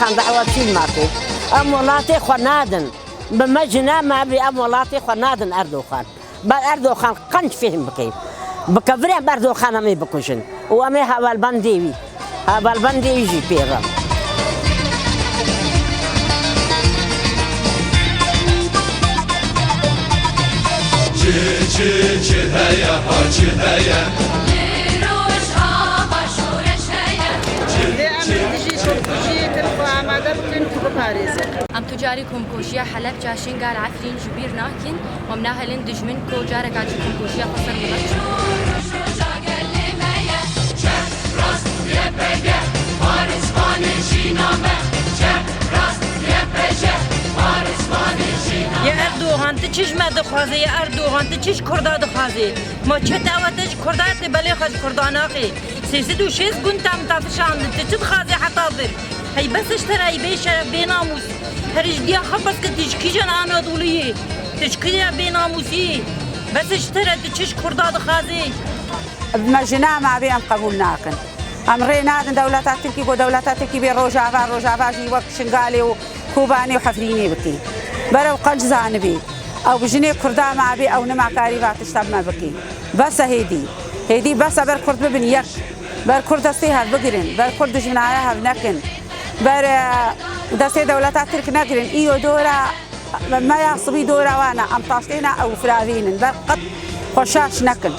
خان دعوتي ماكي ام ولاتي خنادن بمجنا ما بي ام ولاتي خنادن اردوغان بل اردوغان قنج فيهم بكي بكفري باردوغان امي بكوشن وامي هبال بنديوي هبال بندي يجي بيرا چه هيا ها چه هيا روش آبا شورش هيا ام تجاری کمکوشی حلب جاشین قال عفرین جبیر ناکن و مناهلن دجمن کو جارك عجي کمکوشی خسر ملت يا اردوغان تشيش ما دخوازي يا اردوغان تشيش كردا دخوازي ما چه دعوتش كردات بلي خاز كرداناقي سيسد وشيز قنت عم تفشان تشد خازي حتاضر هي بس اشترى بيشرف بيناموس هرج ديا خبص كتشكي جان انا دوليه تشكي بيناموسي بس اشترى تشيش كردا دخوازي بمجنا ما بي ام قبول ناكن امرينا دولتات تركي ودولتات تركي بي روجافا جي وقت شنغالي وكوباني وحفريني بكي برو قنج زانبي او بجني كردا ما بي او نما كاري باتشتب ما بكي بس هيدي بس بر كرد ببن يك بر كرد استي هاد بقرن بر كرد جنايا هاد نكن بر دستي دولتات ترك نقرن ايو دورا ما يصبي دورا وانا ام طاشتينا او فراوين بر قد خشاش نكن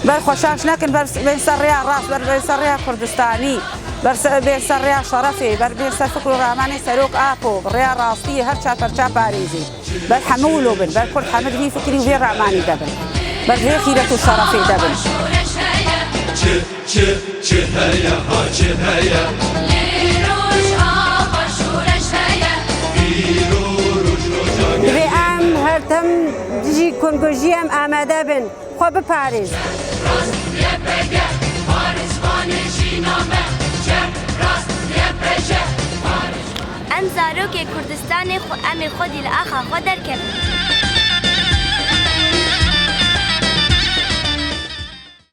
بر خشاش نكن بر بين سريا راس بر بين سريا كردستاني بر بين سريا شرفي بر بين سفكر راماني سلوك ابو بريا راسي هر شابر باريزي بر حمولو بر كل حمد في فكري وفي راماني دبل بر في خيرة الشرفي دبل چه هيا ها چه هيا روش آبا شورش هيا بي ام هرتم جي كونغوجي ام آماده بن خو بپاريز ام زاروك كردستان ام خودي لآخا خو دركب